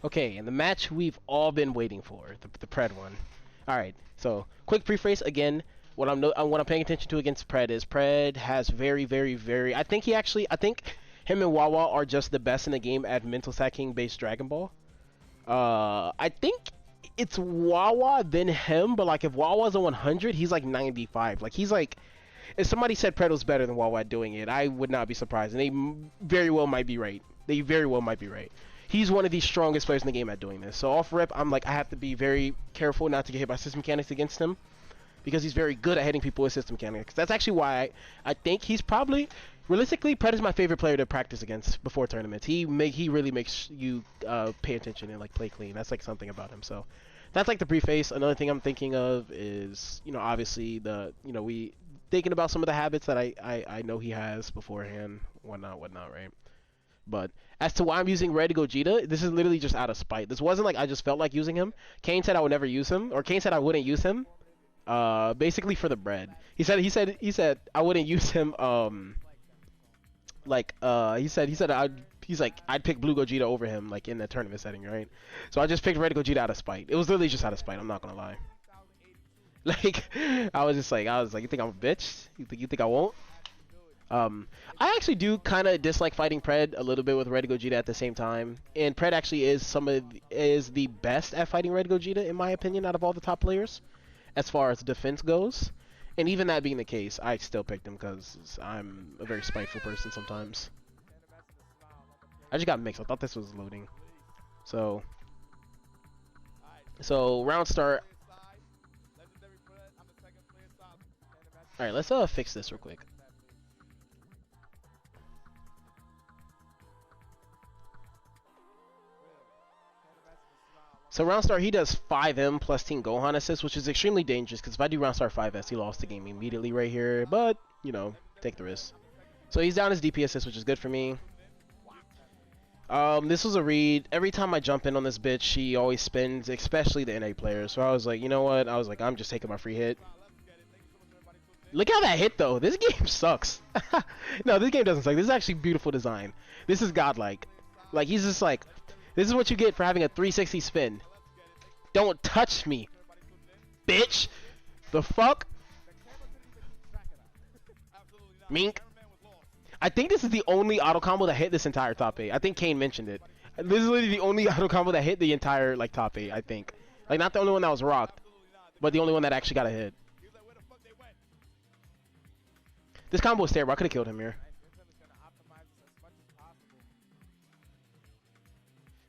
Okay, and the match we've all been waiting for, the Pred one. All right, so quick preface again. What I'm paying attention to against Pred is Pred has very. I think him and Wawa are just the best in the game at mental stacking based Dragon Ball. I think it's Wawa then him, but like if Wawa's a 100, he's like 95. Like he's like if somebody said Pred was better than Wawa doing it, I would not be surprised, and they very well might be right. They very well might be right. He's one of the strongest players in the game at doing this. So off rip, I'm like I have to be very careful not to get hit by system mechanics against him because he's very good at hitting people with system mechanics. That's actually why I think he's probably realistically Pred is my favorite player to practice against before tournaments. He really makes you pay attention and like play clean. That's like something about him. So that's like the preface. Another thing I'm thinking of is obviously we thinking about some of the habits that I know he has beforehand, whatnot, right? But as to why I'm using Red Gogeta, this is literally just out of spite. This wasn't like I just felt like using him. Kane said I would never use him, or Kane said I wouldn't use him. Basically for the bread. He said I wouldn't use him. He's like I'd pick Blue Gogeta over him like in the tournament setting, right? So I just picked Red Gogeta out of spite. It was literally just out of spite. I'm not gonna lie. Like I was like, you think I'm a bitch? You think I won't? I actually do kind of dislike fighting Pred a little bit with Red Gogeta at the same time, and Pred actually is the best at fighting Red Gogeta in my opinion out of all the top players, as far as defense goes. And even that being the case, I still picked him because I'm a very spiteful person sometimes. I just got mixed. I thought this was loading. So round start. All right, let's fix this real quick. So round start, he does 5M plus Team Gohan assist, which is extremely dangerous because if I do round start 5S, he lost the game immediately right here. But, take the risk. So he's down his DP assist, which is good for me. This was a read. Every time I jump in on this bitch, she always spins, especially the NA players. So I was like, you know what? I was like, I'm just taking my free hit. Look how that hit, though. This game sucks. No, this game doesn't suck. This is actually beautiful design. This is godlike. Like, he's just like... This is what you get for having a 360 spin. Don't touch me, bitch. The fuck? Mink. I think this is the only auto combo that hit this entire top 8. I think Kane mentioned it. This is literally the only auto combo that hit the entire like top 8, I think. Like not the only one that was rocked, but the only one that actually got a hit. This combo was terrible. I could have killed him here.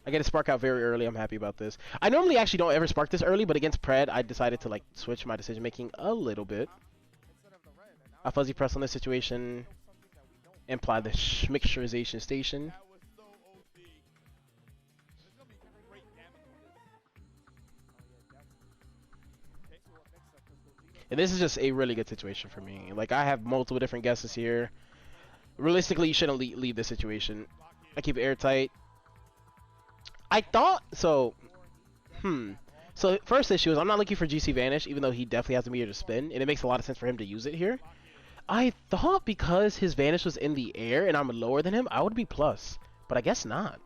I get a spark out very early. I'm happy about this. I normally actually don't ever spark this early, but against Pred, I decided to like switch my decision making a little bit. I fuzzy press on this situation. Imply the mixturization station. And this is just a really good situation for me. Like I have multiple different guesses here. Realistically, you shouldn't leave this situation. I keep it airtight. I thought so. So first issue is I'm not looking for GC Vanish, even though he definitely has a meter to spin, and it makes a lot of sense for him to use it here. I thought because his Vanish was in the air and I'm lower than him, I would be plus, but I guess not.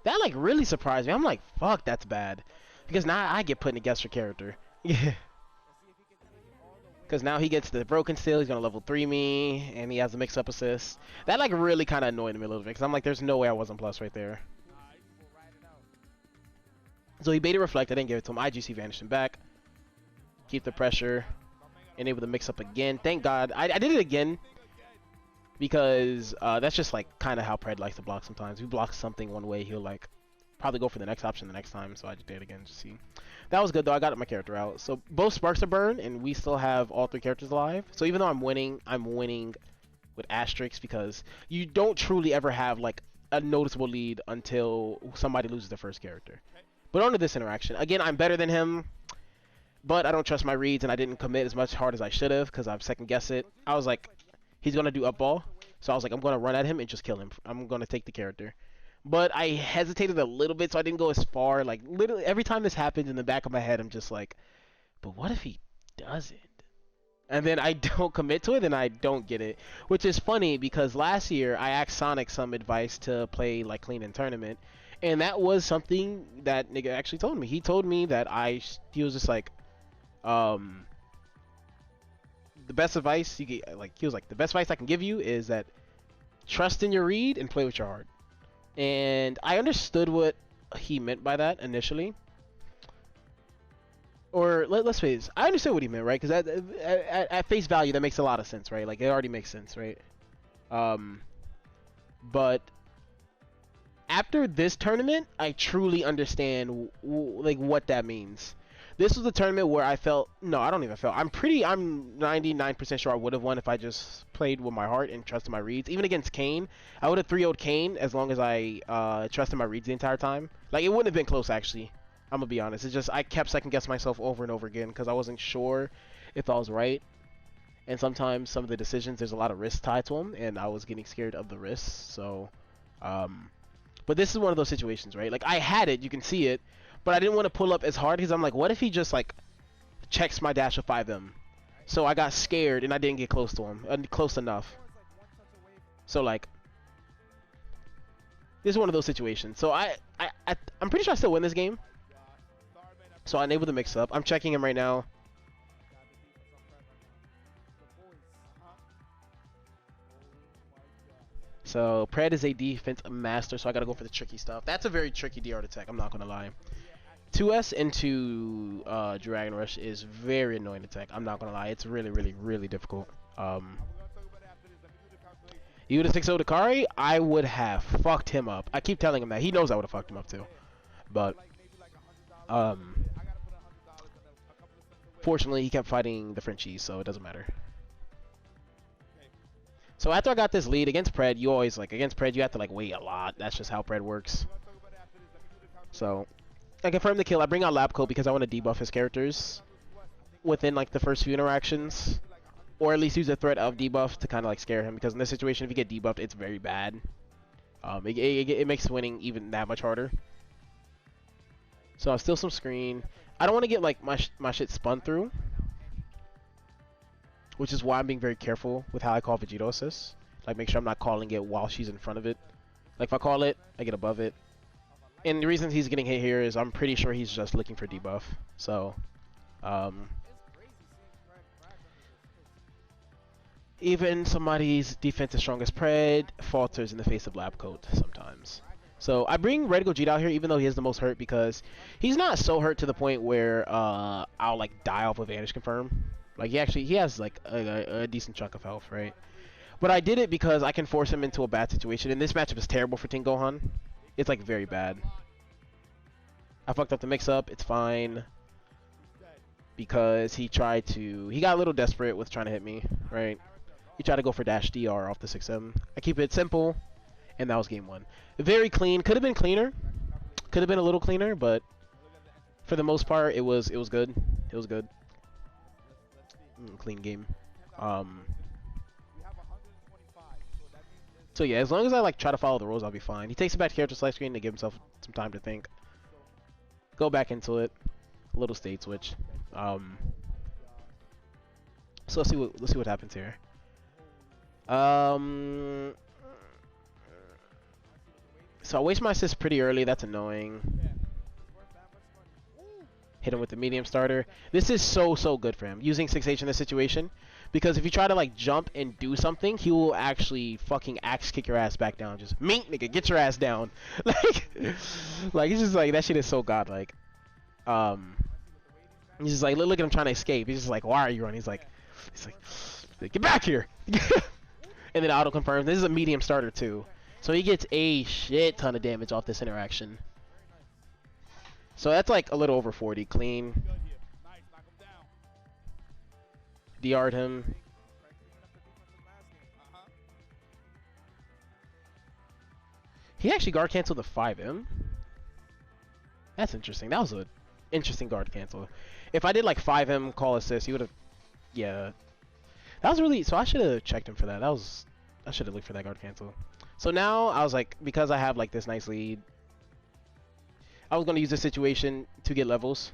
That like really surprised me. I'm like, fuck, that's bad, because now I get put in a guess for character. Yeah. Because now he gets the broken steel, he's gonna level 3 me, and he has a mix-up assist. That like really kind of annoyed me a little bit, because I'm like, there's no way I wasn't plus right there. So he beta reflect, I didn't give it to him. IGC vanished him back. Keep the pressure. And able to mix up again. Thank God. I did it again. Because that's just like kind of how Pred likes to block sometimes. If he blocks something one way, he'll like probably go for the next option the next time. So I just did it again to see. That was good though. I got my character out. So both sparks are burned, and we still have all 3 characters alive. So even though I'm winning with asterisks, because you don't truly ever have like a noticeable lead until somebody loses their first character. But onto this interaction, again, I'm better than him, but I don't trust my reads, and I didn't commit as much hard as I should have because I've second guessed it. I was like, he's gonna do up ball, so I was like, I'm gonna run at him and just kill him. I'm gonna take the character. But I hesitated a little bit, so I didn't go as far. Like, literally, every time this happens in the back of my head, I'm just like, but what if he doesn't? and then I don't commit to it, and I don't get it. Which is funny because last year I asked Sonic some advice to play like clean in tournament, and that was something that nigga actually told me. He told me that he was just like, um, the best advice you get, like he was like, the best advice I can give you is that trust in your read and play with your heart. And I understood what he meant by that initially. Or let's face it, I understood what he meant, right? Because at face value, that makes a lot of sense, right? Like it already makes sense, right? But after this tournament, I truly understand like what that means. This was a tournament where I felt no, I don't even feel. I'm 99% sure I would have won if I just played with my heart and trusted my reads. Even against Kane, I would have 3-0'd Kane as long as I trusted my reads the entire time. Like it wouldn't have been close actually. I'm gonna be honest. It's just I kept second guessing myself over and over again because I wasn't sure if I was right. And sometimes some of the decisions, there's a lot of risk tied to them, and I was getting scared of the risks. So, but this is one of those situations, right? Like I had it, you can see it, but I didn't want to pull up as hard because I'm like, what if he just like checks my dash with 5M? So I got scared and I didn't get close to him, close enough. So like, this is one of those situations. So I'm pretty sure I still win this game. So I enabled the mix up. I'm checking him right now. So Pred is a defense master, so I gotta go for the tricky stuff. That's a very tricky DR to tech, I'm not gonna lie. 2S into Dragon Rush is very annoying to tech. I'm not gonna lie, it's really, really, really difficult. You would have 6-0 Dakari, I would have fucked him up. I keep telling him that. He knows I would have fucked him up too. But fortunately, he kept fighting the Frenchies, so it doesn't matter. So after I got this lead against Pred, you always like against Pred you have to like wait a lot. That's just how Pred works. So I confirm the kill. I bring out Lab Coat because I want to debuff his characters within like the first few interactions, or at least use a threat of debuff to kind of like scare him. Because in this situation, if you get debuffed, it's very bad. It makes winning even that much harder. So I'll steal some screen. I don't want to get like my shit spun through, which is why I'm being very careful with how I call Vegito assists. Like, make sure I'm not calling it while she's in front of it. Like, if I call it, I get above it. And the reason he's getting hit here is I'm pretty sure he's just looking for debuff. So, even somebody's defense as strong as Pred falters in the face of Lab Coat sometimes. So I bring Red Gogeta out here even though he has the most hurt because he's not so hurt to the point where I'll like die off of Vanish Confirm. Like he has like a decent chunk of health, right? But I did it because I can force him into a bad situation. And this matchup is terrible for Team Gohan. It's like very bad. I fucked up the mix-up. It's fine. Because he got a little desperate with trying to hit me, right? He tried to go for dash DR off the 6-7. I keep it simple. And that was game one. Very clean. Could have been cleaner. Could have been a little cleaner, but for the most part, it was good. It was good. Clean game. So yeah, as long as I like try to follow the rules, I'll be fine. He takes it back to character select screen to give himself some time to think. Go back into it. A little state switch. So let's see what happens here. So I waste my assist pretty early. That's annoying. Hit him with the medium starter. This is so good for him using 6H in this situation, because if you try to like jump and do something, he will actually fucking axe kick your ass back down. Just mink, nigga, get your ass down. like he's just like, that shit is so godlike. He's just like, look at him trying to escape. He's just like, why are you running? He's like, get back here. And then auto confirms. This is a medium starter too, so he gets a shit ton of damage off this interaction. So that's like a little over 40 clean. DR'd him. He actually guard canceled the 5M. That's interesting. That was an interesting guard cancel. If I did like 5M call assist, he would have. Yeah. That was really. So I should have checked him for that. I should have looked for that guard cancel. So now I was like, because I have like this nice lead, I was going to use this situation to get levels.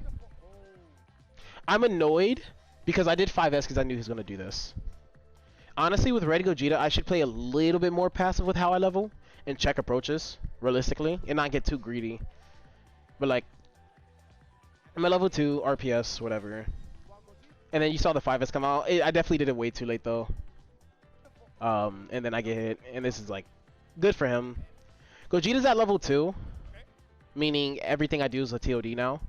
I'm annoyed Because I did 5S because I knew he was gonna do this. Honestly, with Red Gogeta, I should play a little bit more passive with how I level and check approaches realistically and not get too greedy. But like, I'm at level 2, RPS, whatever. And then you saw the 5S come out. I definitely did it way too late though. And then I get hit, and this is like good for him. Gogeta's at level 2, meaning everything I do is a TOD now.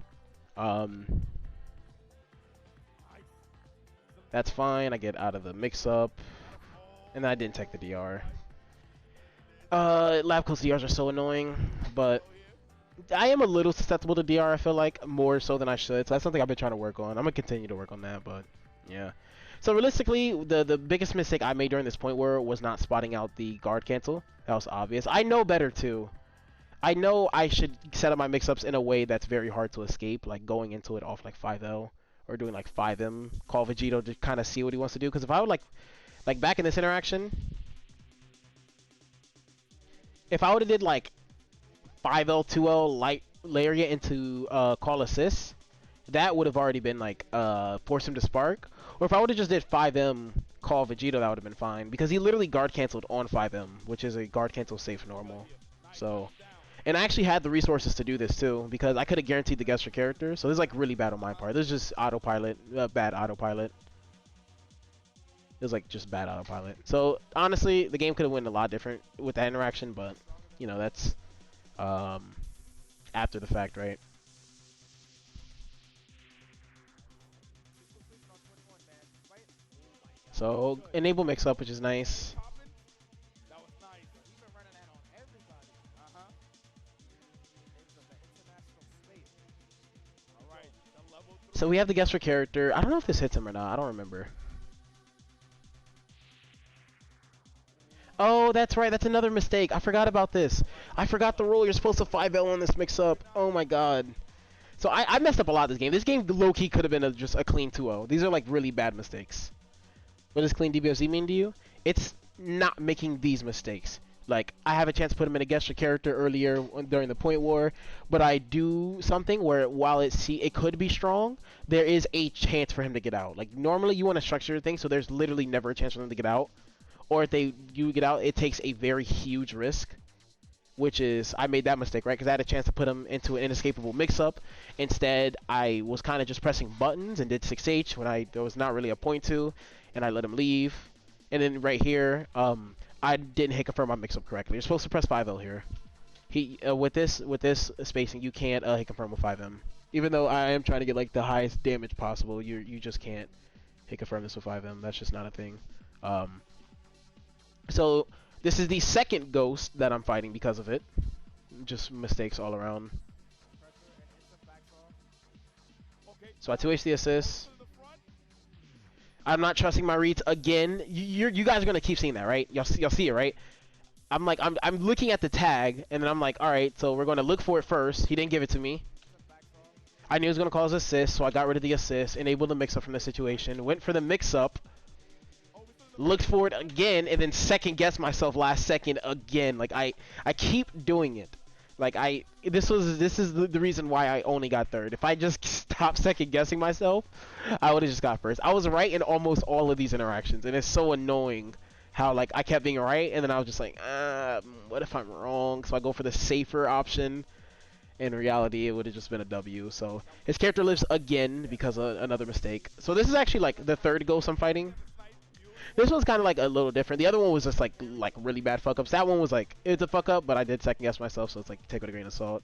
That's fine. I get out of the mix-up, and I didn't take the DR. Lab close DRs are so annoying, but I am a little susceptible to DR. I feel like more so than I should. So that's something I've been trying to work on. I'm gonna continue to work on that, but yeah. So realistically, the biggest mistake I made during this point was not spotting out the guard cancel. That was obvious. I know better too. I know I should set up my mix-ups in a way that's very hard to escape, like going into it off like 5L or doing like 5M, call Vegito to kind of see what he wants to do. Because if I would like back in this interaction, if I would have did like 5L, 2L, light Lariat into call assist, that would have already been like force him to spark. Or if I would have just did 5M call Vegito, that would have been fine because he literally guard canceled on 5M, which is a guard cancel safe normal. So, and I actually had the resources to do this too because I could have guaranteed the guess for character. So this is like really bad on my part. This is just autopilot, bad autopilot. It was like just bad autopilot. So honestly, the game could have went a lot different with that interaction, but you know that's after the fact, right? So enable mix up, which is nice. So we have the guess for character. I don't know if this hits him or not. I don't remember. Oh, that's right. That's another mistake. I forgot about this. I forgot the rule. You're supposed to 5L on this mix-up. Oh my god. So I messed up a lot this game. This game low-key could have been just a clean 2-0. These are like really bad mistakes. What does clean DBFZ mean to you? It's not making these mistakes. Like, I have a chance to put him in a guest character earlier during the point war, but I do something where while it could be strong, there is a chance for him to get out. Like, normally you want to structure things so there's literally never a chance for them to get out. Or if they do get out, it takes a very huge risk, which is, I made that mistake, right? Because I had a chance to put him into an inescapable mix-up. Instead, I was kind of just pressing buttons and did 6H when there was not really a point to, and I let him leave. And then right here, I didn't hit confirm my mix-up correctly. You're supposed to press 5L here. With this spacing, you can't hit confirm with 5M. Even though I am trying to get like the highest damage possible, you just can't hit confirm this with 5M. That's just not a thing. So this is the second ghost that I'm fighting because of it. Just mistakes all around. So I 2H the assist. I'm not trusting my reads again. You guys are gonna keep seeing that, right? Y'all see it, right? I'm looking at the tag, and then I'm like, all right, so we're gonna look for it first. He didn't give it to me. I knew he was gonna cause assist, so I got rid of the assist, enabled the mix-up from the situation, went for the mix-up, looked for it again, and then second guessed myself last second again. Like I keep doing it. Like this is the reason why I only got third. If I just stopped second guessing myself, I would have just got first. I was right in almost all of these interactions, and it's so annoying how like I kept being right, and then I was just like, what if I'm wrong? So I go for the safer option. In reality, it would have just been a W. So his character lives again because of another mistake. So this is actually like the third ghost I'm fighting. This one's kind of like a little different. The other one was just like really bad fuck ups. That one was like, it's a fuck up, but I did second guess myself, so it's like take it with a grain of salt.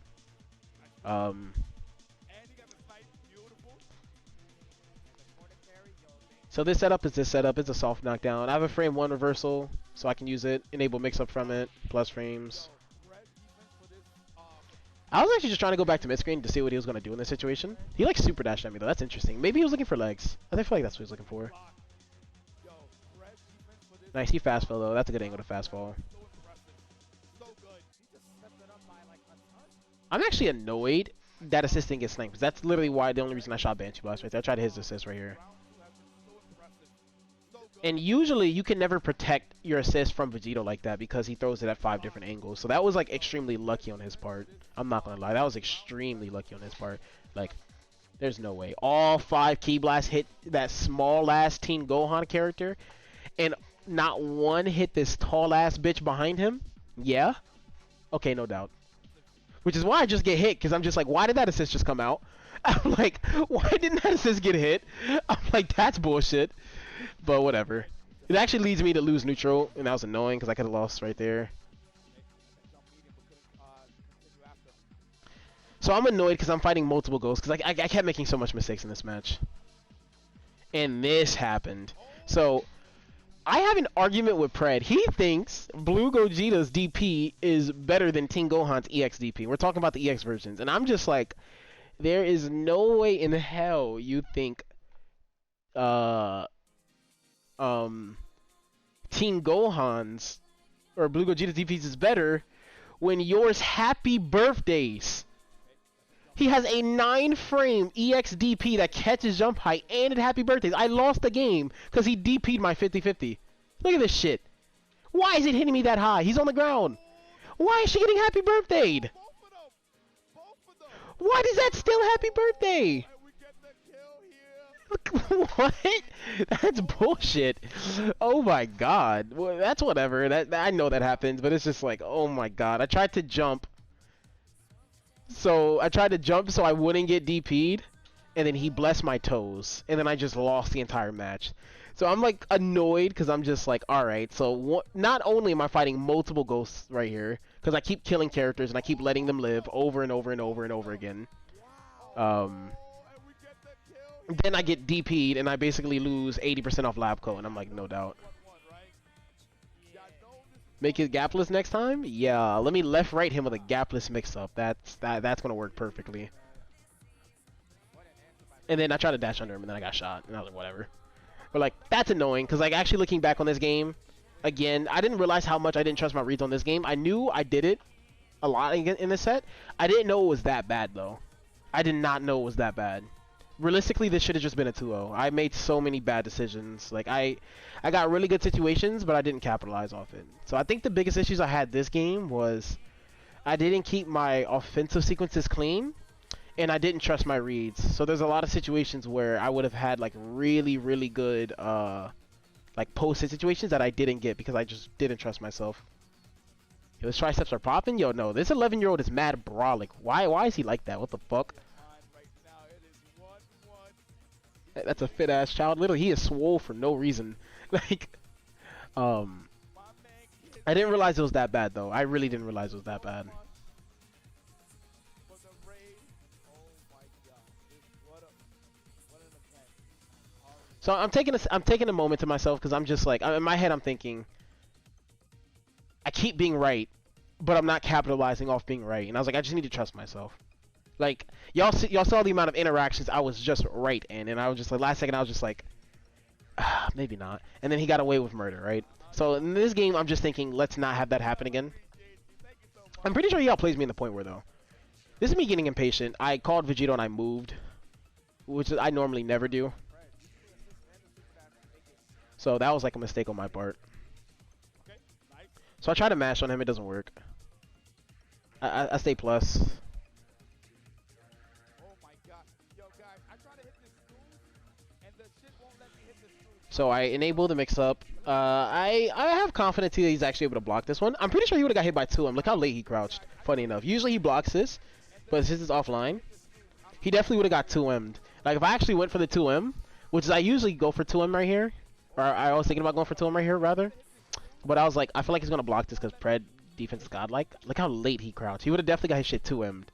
So this setup is this setup. It's a soft knockdown. I have a frame 1 reversal, so I can use it. Enable mix up from it, plus frames. I was actually just trying to go back to mid screen to see what he was going to do in this situation. He like super dashed at me though. That's interesting. Maybe he was looking for legs. I feel like that's what he was looking for. Nice, he fast fell though. That's a good angle to fast fall. I'm actually annoyed that assist didn't get sniped. That's literally why the only reason I shot Banshee Blast right there. I tried to hit his assist right here. And usually you can never protect your assist from Vegito like that because he throws it at 5 different angles. So that was like extremely lucky on his part. I'm not gonna lie, that was extremely lucky on his part. Like, There's no way. All 5 Ki Blasts hit that small ass Teen Gohan character, and not one hit this tall ass bitch behind him? Yeah? Okay, no doubt. Which is why I just get hit, because I'm just like, why did that assist just come out? I'm like, why didn't that assist get hit? I'm like, that's bullshit. But whatever. It actually leads me to lose neutral, and that was annoying, because I could have lost right there. So I'm annoyed because I'm fighting multiple ghosts, because I kept making so much mistakes in this match. And this happened. So I have an argument with Pred. He thinks Blue Gogeta's DP is better than Teen Gohan's EX DP. We're talking about the EX versions. And I'm just like, there is no way in hell you think Teen Gohan's or Blue Gogeta's DPs is better when yours happy birthdays. He has a 9-frame EX DP that catches jump height and it happy birthdays. I lost the game because he DP'd my 50-50. Look at this shit. Why is it hitting me that high? He's on the ground. Why is she getting happy birthdayed? Why is that still happy birthday? What? That's bullshit. Oh my god. Well, that's whatever. That I know that happens, but it's just like, oh my god. I tried to jump. So I tried to jump so I wouldn't get DP'd, and then he blessed my toes, and then I just lost the entire match. So I'm like annoyed because I'm just like, all right. So not only am I fighting multiple ghosts right here, because I keep killing characters and I keep letting them live over and over and over and over again. Then I get DP'd and I basically lose 80% off Labco, and I'm like, no doubt. Make it gapless next time? Yeah, let me left-right him with a gapless mix-up. That's gonna work perfectly. And then I tried to dash under him, and then I got shot, and I was like, whatever. But like, that's annoying, because like actually looking back on this game, again, I didn't realize how much I didn't trust my reads on this game. I knew I did it a lot in this set. I didn't know it was that bad though. I did not know it was that bad. Realistically, this should have just been a 2-0. I made so many bad decisions. Like I got really good situations, but I didn't capitalize off it. So I think the biggest issues I had this game was I didn't keep my offensive sequences clean, and I didn't trust my reads. So there's a lot of situations where I would have had like really, really good like post-hit situations that I didn't get because I just didn't trust myself. Yo, his triceps are popping? Yo, no, this 11-year-old is mad brolic. Why is he like that? What the fuck? That's a fit-ass child. Literally, he is swole for no reason. Like, I didn't realize it was that bad, though. I really didn't realize it was that bad. So I'm taking a moment to myself because I'm just like, in my head I'm thinking, I keep being right, but I'm not capitalizing off being right. And I was like, I just need to trust myself. Like, y'all saw the amount of interactions I was just right in, and I was just like, last second I was just like, maybe not. And then he got away with murder, right? So in this game, I'm just thinking, let's not have that happen again. I'm pretty sure he outplays me in the point where, though. This is me getting impatient. I called Vegito and I moved, which I normally never do. So that was like a mistake on my part. So I try to mash on him, it doesn't work. I stay plus. So I enable the mix-up. I have confidence that he's actually able to block this one. I'm pretty sure he would have got hit by 2M. Look how late he crouched. Funny enough. Usually he blocks this, but since it's offline, he definitely would have got 2M'd. Like if I actually went for the 2M, which is I usually go for 2M right here, or I was thinking about going for 2M right here rather, but I was like, I feel like he's gonna block this because Pred defense is godlike. Look how late he crouched. He would have definitely got his shit 2M'd.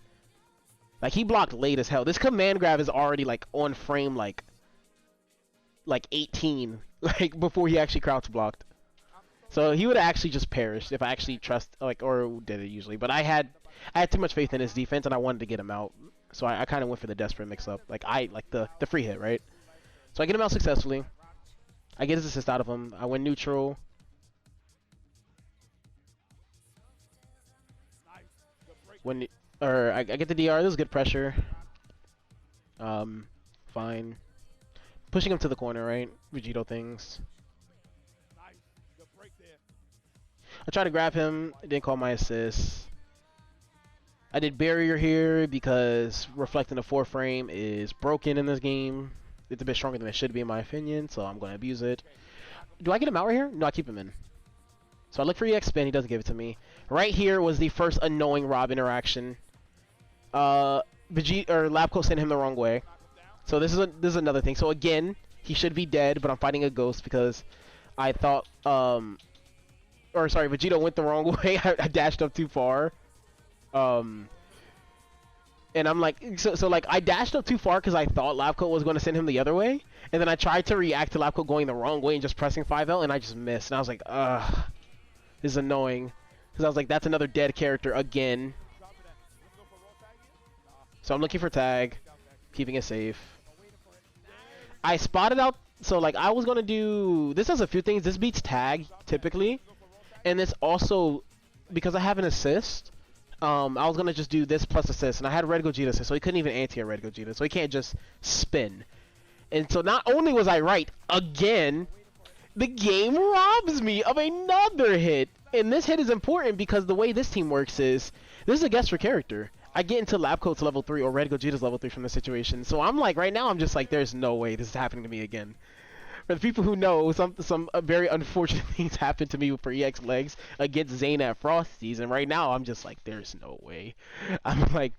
Like he blocked late as hell. This command grab is already like on frame like 18, like before he actually crouch blocked. So he would have actually just perished if I actually trust, like, or did it usually. But I had too much faith in his defense and I wanted to get him out. So I kind of went for the desperate mix-up. Like the free hit, right? So I get him out successfully. I get his assist out of him. I win neutral. I get the DR. This is good pressure. Fine. Pushing him to the corner, right? Vegito things. I tried to grab him. It didn't call my assist. I did barrier here because reflecting the 4 frame is broken in this game. It's a bit stronger than it should be in my opinion, so I'm going to abuse it. Do I get him out right here? No, I keep him in. So I look for EX spin, he doesn't give it to me. Right here was the first annoying Rob interaction. Vegeta or Labco sent him the wrong way. So this is another thing. So again, he should be dead, but I'm fighting a ghost because I thought or sorry, Vegeta went the wrong way. I dashed up too far. And I'm like, so like I dashed up too far because I thought Labco was going to send him the other way, and then I tried to react to Labco going the wrong way and just pressing 5L, and I just missed. And I was like, ugh, this is annoying, because I was like, that's another dead character again. So I'm looking for tag, keeping it safe. I spotted out, so like I was gonna do, this does a few things. This beats tag typically, and this also, because I have an assist, I was gonna just do this plus assist, and I had Red Gogeta assist, so he couldn't even anti a Red Gogeta, so he can't just spin. And so not only was I right again, the game robs me of another hit. And this hit is important because the way this team works is, this is a guess for character. I get into Labcoat's level 3 or Red Gogeta's level 3 from this situation. So I'm like, right now I'm just like, there's no way this is happening to me again. For the people who know, some very unfortunate things happened to me for EX legs against Zane at Frosty's, and right now I'm just like, there's no way. I'm like,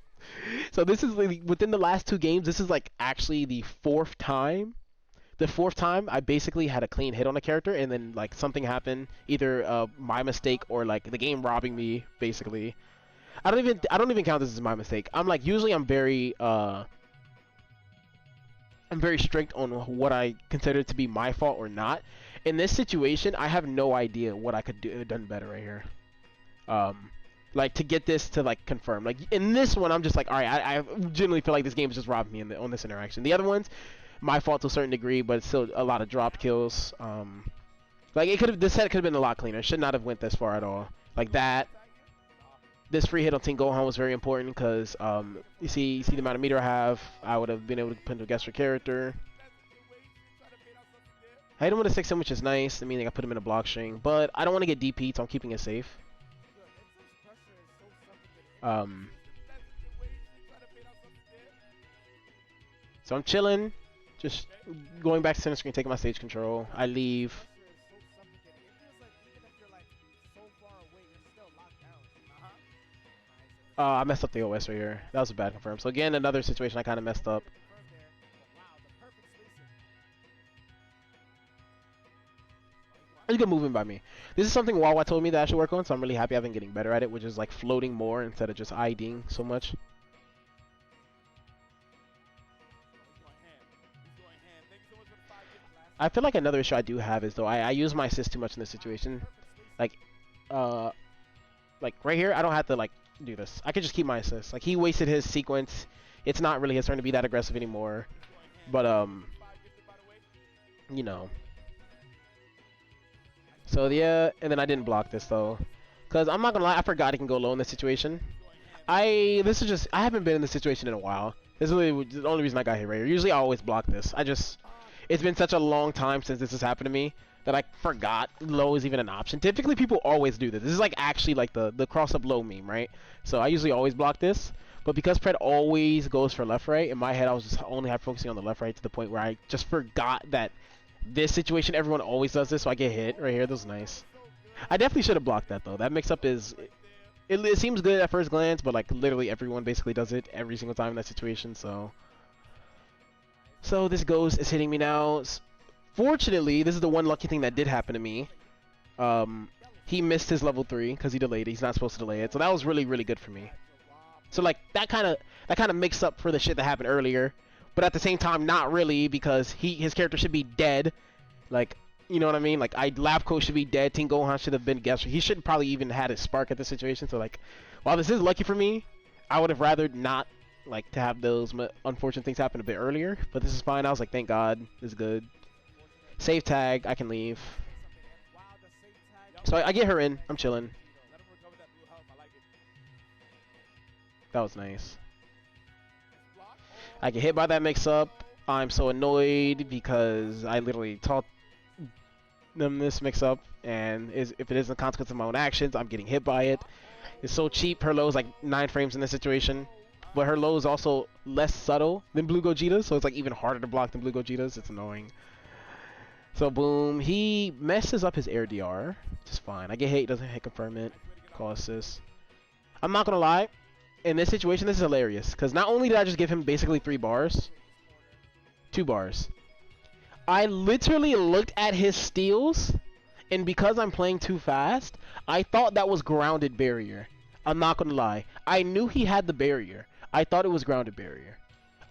so this is like, within the last 2 games, this is like actually the 4th time. The 4th time I basically had a clean hit on a character, and then like something happened, either my mistake or like the game robbing me, basically. I don't even count this as my mistake. I'm like, usually I'm very strict on what I consider to be my fault or not. In this situation, I have no idea what I could do done better right here. Like to get this to like confirm. Like in this one, I'm just like, all right, I generally feel like this game has just robbed me on this interaction. The other ones, my fault to a certain degree, but it's still a lot of drop kills. Like it could have, this set could have been a lot cleaner. It should not have went this far at all. Like that. This free hit on Team Gohan was very important because you see the amount of meter I have. I would have been able to put into a guess for character. I hit him with a 6-in, which is nice. I mean, I put him in a block string, but I don't want to get DP'd, so I'm keeping it safe. So I'm chilling, just going back to center screen, taking my stage control. I leave. I messed up the OS right here. That was a bad confirm. So again, another situation I kind of messed up. It's good movement by me. This is something Wawa told me that I should work on, so I'm really happy I've been getting better at it, which is like floating more instead of just IDing so much. I feel like another issue I do have is though I use my assist too much in this situation. Like right here, I don't have to like do this. I could just keep my assist. Like he wasted his sequence. It's not really his turn to be that aggressive anymore. But you know. So yeah, and then I didn't block this though, cause I'm not gonna lie, I forgot he can go low in this situation. I haven't been in this situation in a while. This is really the only reason I got hit right here. Usually I always block this. It's been such a long time since this has happened to me that I forgot low is even an option. Typically people always do this. This is like actually like the cross up low meme, right? So I usually always block this, but because Pred always goes for left right, in my head I was just only focusing on the left right to the point where I just forgot that this situation everyone always does this, so I get hit right here. That was nice. I definitely should have blocked that though. That mix up is it seems good at first glance, but like literally everyone basically does it every single time in that situation. So this ghost is hitting me now. Fortunately, this is the one lucky thing that did happen to me. He missed his level 3 because he delayed it. He's not supposed to delay it, so that was really good for me. So like that kind of makes up for the shit that happened earlier, but at the same time not really, because his character should be dead. Like, you know what I mean? Like Labco should be dead. Team Gohan should have been guessed. He should probably even had his spark at this situation. So like, while this is lucky for me, I would have rather not like to have those unfortunate things happen a bit earlier. But this is fine. I was like, thank God, this is good. Save tag, I can leave. So I get her in. I'm chilling. That was nice. I get hit by that mix-up. I'm so annoyed because I literally taught them this mix-up, and if it isn't a consequence of my own actions, I'm getting hit by it. It's so cheap. Her low is like 9 frames in this situation. But her low is also less subtle than Blue Gogeta's, so it's like even harder to block than Blue Gogeta's. It's annoying. So boom, he messes up his air DR, which is fine. I get hit, doesn't hit confirm it, call assist. I'm not gonna lie, in this situation, this is hilarious, because not only did I just give him basically 3 bars, 2 bars, I literally looked at his steals, and because I'm playing too fast, I thought that was grounded barrier. I'm not gonna lie, I knew he had the barrier. I thought it was grounded barrier.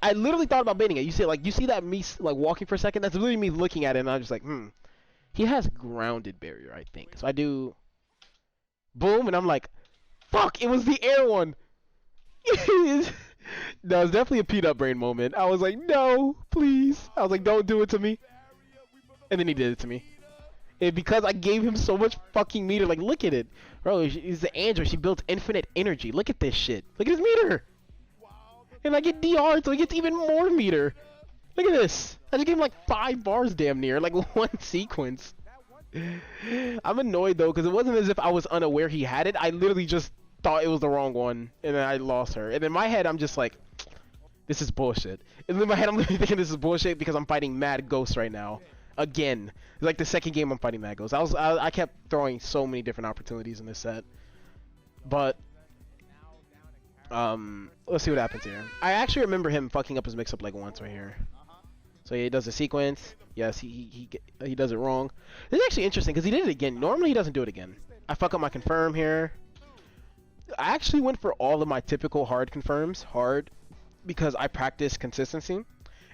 I literally thought about baiting it. You see that me like walking for a second? That's literally me looking at it, and I'm just like, he has grounded barrier, I think. So I do, boom, and I'm like, fuck, it was the air one. No, it's definitely a peanut brain moment. I was like, no, please. I was like, don't do it to me. And then he did it to me. And because I gave him so much fucking meter, like, look at it. Bro, it's the Android. She built infinite energy. Look at this shit. Look at his meter. And I get DR, so he gets even more meter. Look at this. I just gave him like 5 bars damn near, like one sequence. I'm annoyed though, because it wasn't as if I was unaware he had it. I literally just thought it was the wrong one, and then I lost her. And in my head, I'm just like, this is bullshit. And in my head, I'm literally thinking this is bullshit because I'm fighting Mad Ghost right now. Again. It's like the second game I'm fighting Mad Ghost. I kept throwing so many different opportunities in this set. But let's see what happens here. I actually remember him fucking up his mix-up like once right here. So he does a sequence. Yes, he does it wrong. This is actually interesting because he did it again. Normally he doesn't do it again. I fuck up my confirm here. I actually went for all of my typical hard confirms, hard, because I practice consistency,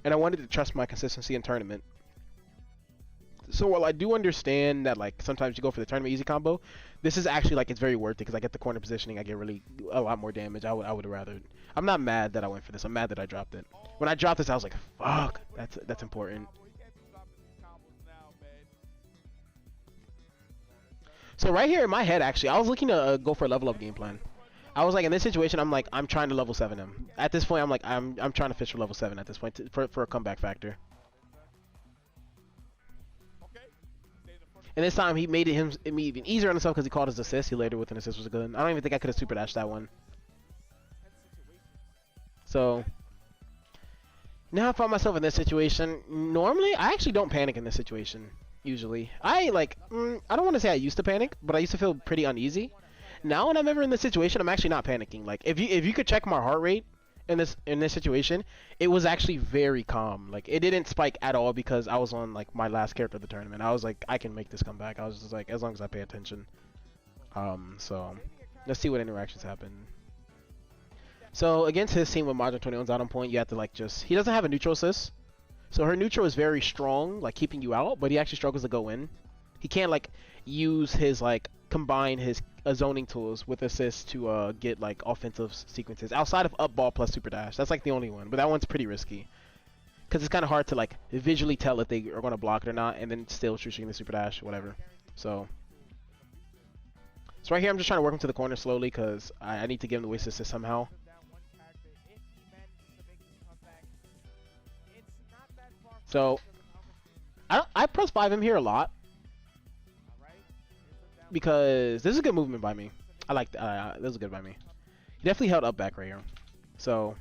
and I wanted to trust my consistency in tournament. So while I do understand that like sometimes you go for the tournament easy combo, this is actually like it's very worth it because I get the corner positioning, I get really a lot more damage. I would rather. I'm not mad that I went for this. I'm mad that I dropped it. When I dropped this, I was like, fuck, that's important. So right here in my head, actually, I was looking to go for a level up game plan. I was like, in this situation, I'm like, I'm trying to level 7 him. At this point, I'm like, I'm trying to fish for level 7 at this point for a comeback factor. And this time he made it even easier on himself because he called his assist. He later with an assist was good. I don't even think I could have super dashed that one. So now I found myself in this situation. Normally, I actually don't panic in this situation. Usually, I don't want to say I used to panic, but I used to feel pretty uneasy. Now when I'm ever in this situation, I'm actually not panicking. Like if you could check my heart rate in this situation, it was actually very calm. Like it didn't spike at all because I was on like my last character of the tournament. I was like, I can make this comeback. I was just like, as long as I pay attention. So let's see what interactions happen. So against his team with Modern 21's out on point, you have to like he doesn't have a neutral assist. So her neutral is very strong, like keeping you out, but he actually struggles to go in. He can't like use his combine his zoning tools with assists to get like offensive sequences outside of up ball plus super dash. That's like the only one, but that one's pretty risky because it's kind of hard to like visually tell if they are going to block it or not, and then still shooting the super dash or whatever. So right here, I'm just trying to work him to the corner slowly because I need to give him the waste assist somehow. So I press 5 him here a lot because this is a good movement by me. I like that. This is good by me. He definitely held up back right here. So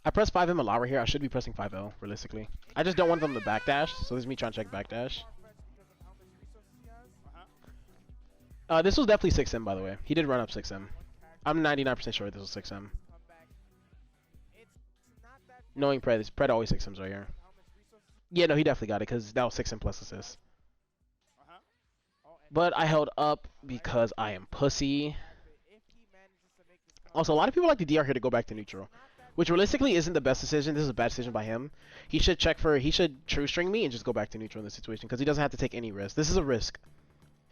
I press 5 him a lot right here. I should be pressing 5L realistically. I just don't want them to backdash, so this is me trying to check backdash. This was definitely 6M by the way. He did run up 6M. I'm 99% sure this was 6M. Knowing Pred always 6Ms right here. Yeah, no, he definitely got it because that was 6M plus assist. But I held up because I am pussy. Also, a lot of people like the DR here to go back to neutral, which realistically isn't the best decision. This is a bad decision by him. He should true string me and just go back to neutral in this situation because he doesn't have to take any risk. This is a risk.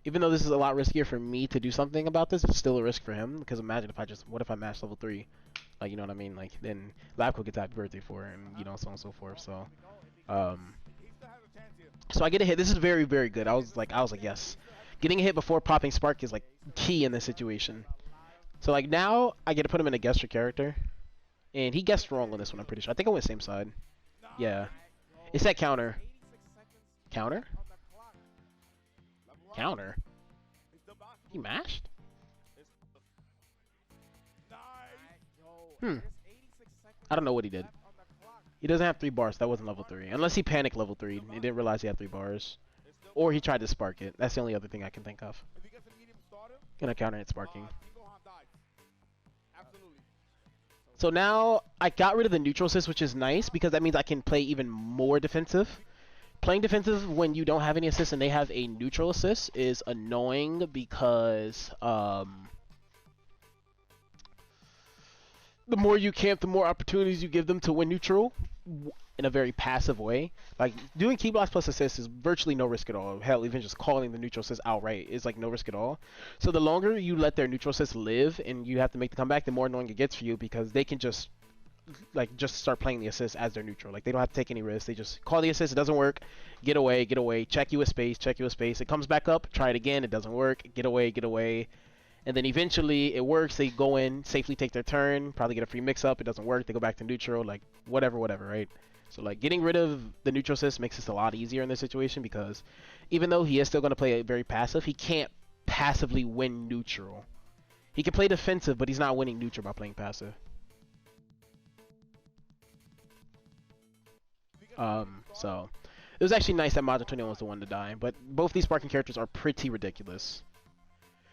Even though this is a lot riskier for me to do something about this, it's still a risk for him because imagine if what if I match level 3? Like, you know what I mean? Like, then Labco gets happy birthday for it, and, you know, so on and so forth. So, so I get a hit. This is very, very good. I was like, yes. Getting a hit before popping Spark is, like, key in this situation. So, like, now I get to put him in a guesser character. And he guessed wrong on this one, I'm pretty sure. I think I went same side. Yeah. It's that counter. Counter? Counter? He mashed? Hmm. I don't know what he did. He doesn't have 3 bars. That wasn't level 3. Unless he panicked level 3. He didn't realize he had 3 bars. Or he tried to spark it. That's the only other thing I can think of. Gonna counter it sparking. So now I got rid of the neutral assist, which is nice because that means I can play even more defensive. Playing defensive when you don't have any assists and they have a neutral assist is annoying because the more you camp, the more opportunities you give them to win neutral in a very passive way. Like, doing key blocks plus assists is virtually no risk at all. Hell, even just calling the neutral assist outright is like no risk at all. So the longer you let their neutral assist live and you have to make the comeback, the more annoying it gets for you because they can just start playing the assist as their neutral. Like, they don't have to take any risks. They just call the assist, it doesn't work, get away, check you with space, it comes back up, try it again, it doesn't work, get away. And then eventually it works, they go in, safely take their turn, probably get a free mix-up, it doesn't work, they go back to neutral, like, whatever, right? So, like, getting rid of the neutral assist makes this a lot easier in this situation because even though he is still going to play very passive, he can't passively win neutral. He can play defensive, but he's not winning neutral by playing passive. So, it was actually nice that Modern 21 was the one to die, but both these sparking characters are pretty ridiculous.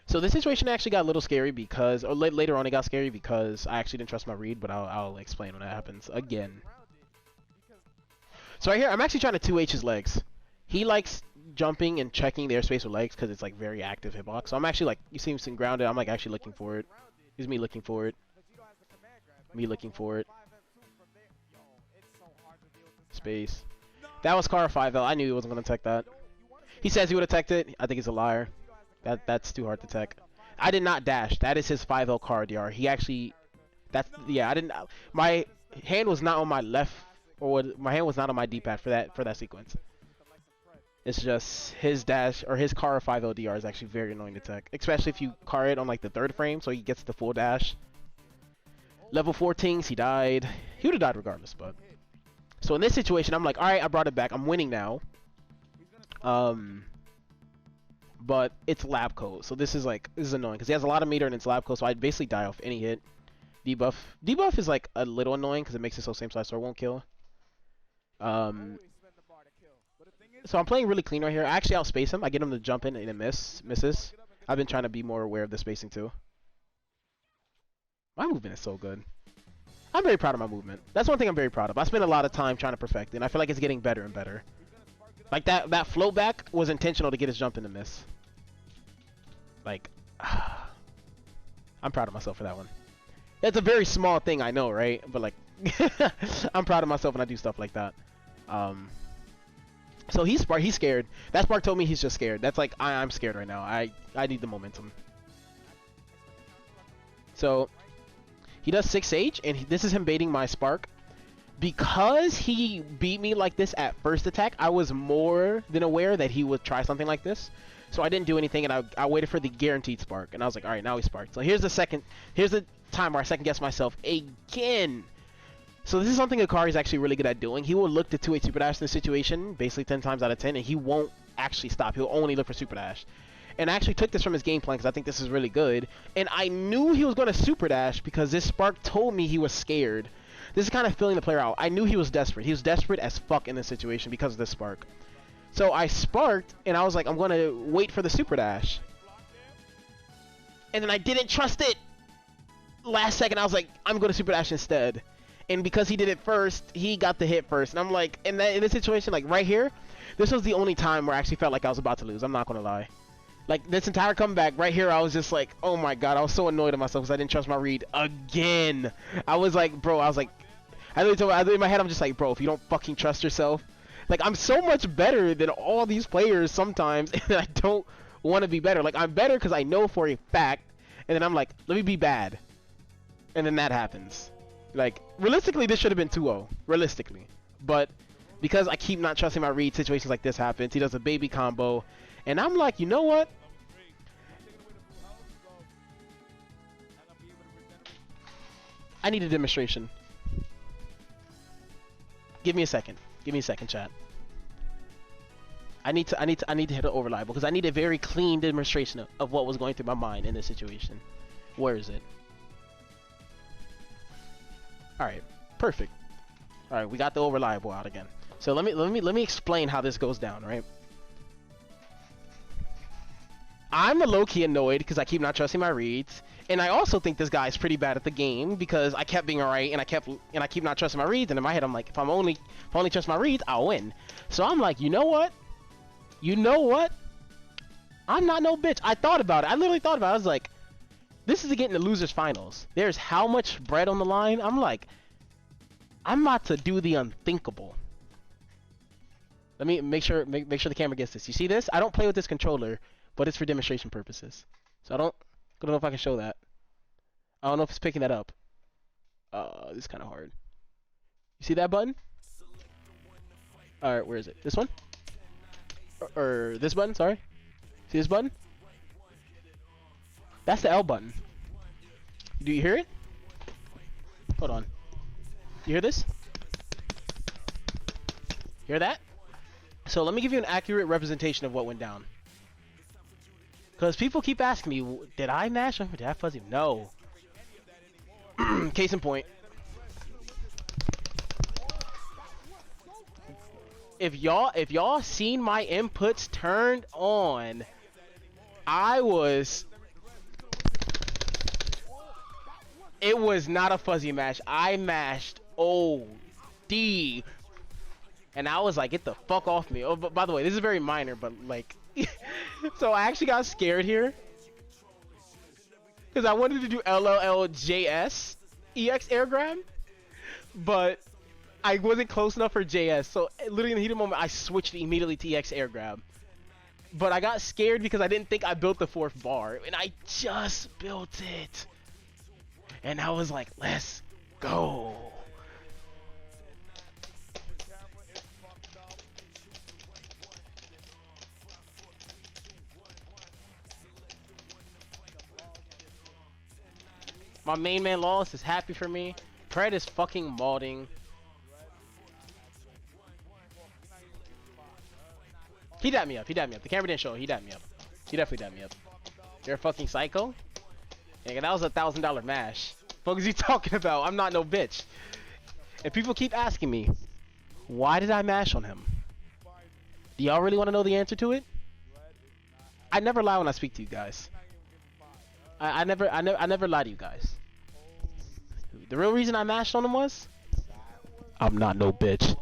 So this situation actually got a little scary because, or later on it got scary because I actually didn't trust my read, but I'll explain when that happens again. So right here, I'm actually trying to 2H his legs. He likes jumping and checking the airspace with legs because it's like very active hitbox. So I'm actually like, you see him sitting grounded, I'm like actually looking for it. Here's me looking for it. Me looking for it. Space. That was Car 5L. I knew he wasn't going to tech that. He says he would have teched it. I think he's a liar. That's too hard to tech. I did not dash. That is his 5L car DR. He actually... Yeah, I didn't... My hand was not on my left... Or my hand was not on my D-pad for that sequence. It's just his dash... Or his car 5L DR is actually very annoying to tech. Especially if you car it on like the 3rd frame so he gets the full dash. Level 14, he died. He would have died regardless, but... So in this situation, I'm like, alright, I brought it back. I'm winning now. But it's lab code. So this is annoying because he has a lot of meter and it's lab code. So I basically die off any hit. Debuff. Debuff is like a little annoying because it makes it so same size sword won't kill. So I'm playing really clean right here. I actually outspace him. I get him to jump in and it misses. I've been trying to be more aware of the spacing too. My movement is so good. I'm very proud of my movement. That's one thing I'm very proud of. I spend a lot of time trying to perfect it, and I feel like it's getting better and better. Like that float back was intentional to get his jump in the miss. Like, I'm proud of myself for that one. That's a very small thing, I know, right? But like, I'm proud of myself when I do stuff like that. So he's scared. That spark told me he's just scared. That's like, I'm scared right now. I need the momentum. So he does 6H, and this is him baiting my spark. Because he beat me like this at first attack, I was more than aware that he would try something like this. So I didn't do anything, and I waited for the guaranteed spark. And I was like, alright, now he sparked. So here's the time where I second guess myself again. So this is something Akari's actually really good at doing. He will look to 2H Super Dash in this situation, basically 10 times out of 10, and he won't actually stop. He'll only look for Super Dash. And I actually took this from his game plan because I think this is really good. And I knew he was going to Super Dash because this spark told me he was scared. This is kind of filling the player out. I knew he was desperate. He was desperate as fuck in this situation because of this spark. So I sparked, and I was like, I'm going to wait for the Super Dash. And then I didn't trust it. Last second, I was like, I'm going to Super Dash instead. And because he did it first, he got the hit first. And I'm like, in this situation, like right here, this was the only time where I actually felt like I was about to lose. I'm not going to lie. Like, this entire comeback right here, I was just like, oh my god, I was so annoyed at myself because I didn't trust my read again. I was like, bro, I literally in my head, I'm just like, bro, if you don't fucking trust yourself. Like, I'm so much better than all these players sometimes, and I don't want to be better. Like, I'm better because I know for a fact, and then I'm like, let me be bad. And then that happens. Like, realistically, this should have been 2-0. Realistically. But because I keep not trusting my read, situations like this happens. He does a baby combo. And I'm like, you know what? I need a demonstration. Give me a second. Give me a second, chat. I need to hit an overlap because I need a very clean demonstration of what was going through my mind in this situation. Where is it? All right, perfect. All right, we got the old reliable out again. So let me explain how this goes down, right? I'm a low-key annoyed because I keep not trusting my reads, and I also think this guy's pretty bad at the game because I kept being alright and I keep not trusting my reads, and in my head I'm like, if I only trust my reads, I'll win. So I'm like, you know what? You know what? I'm not no bitch. I thought about it. I literally thought about it. I was like, this is getting the losers finals. There's how much bread on the line. I'm like, I'm about to do the unthinkable. Let me make sure the camera gets this. You see this? I don't play with this controller, but it's for demonstration purposes. So I don't know if I can show that. I don't know if it's picking that up. This is kind of hard. You see that button? All right, where is it? This one? Or this button? Sorry. See this button? That's the L button. Do you hear it? Hold on. You hear this? Hear that? So let me give you an accurate representation of what went down. Because people keep asking me, did I mash him or did I fuzzy him? No. Case in point. If y'all seen my inputs turned on, it was not a fuzzy mash. I mashed OD. And I was like, get the fuck off me. Oh, but by the way, this is very minor, but like, so I actually got scared here. Because I wanted to do LLLJS EX air grab, but I wasn't close enough for JS. So literally in the heat of the moment, I switched immediately to EX air grab. But I got scared because I didn't think I built the 4th bar. And I just built it. And I was like, let's go. My main man Lawless is happy for me. Pred is fucking modding. He dapped me up. He dapped me up. The camera didn't show it. He dapped me up. He definitely dapped me up. You're a fucking psycho? Yeah, that was a $1,000 mash. What is you talking about? I'm not no bitch. And people keep asking me, why did I mash on him? Do y'all really want to know the answer to it? I never lie when I speak to you guys. I never lie to you guys. The real reason I mashed on him was, I'm not no bitch.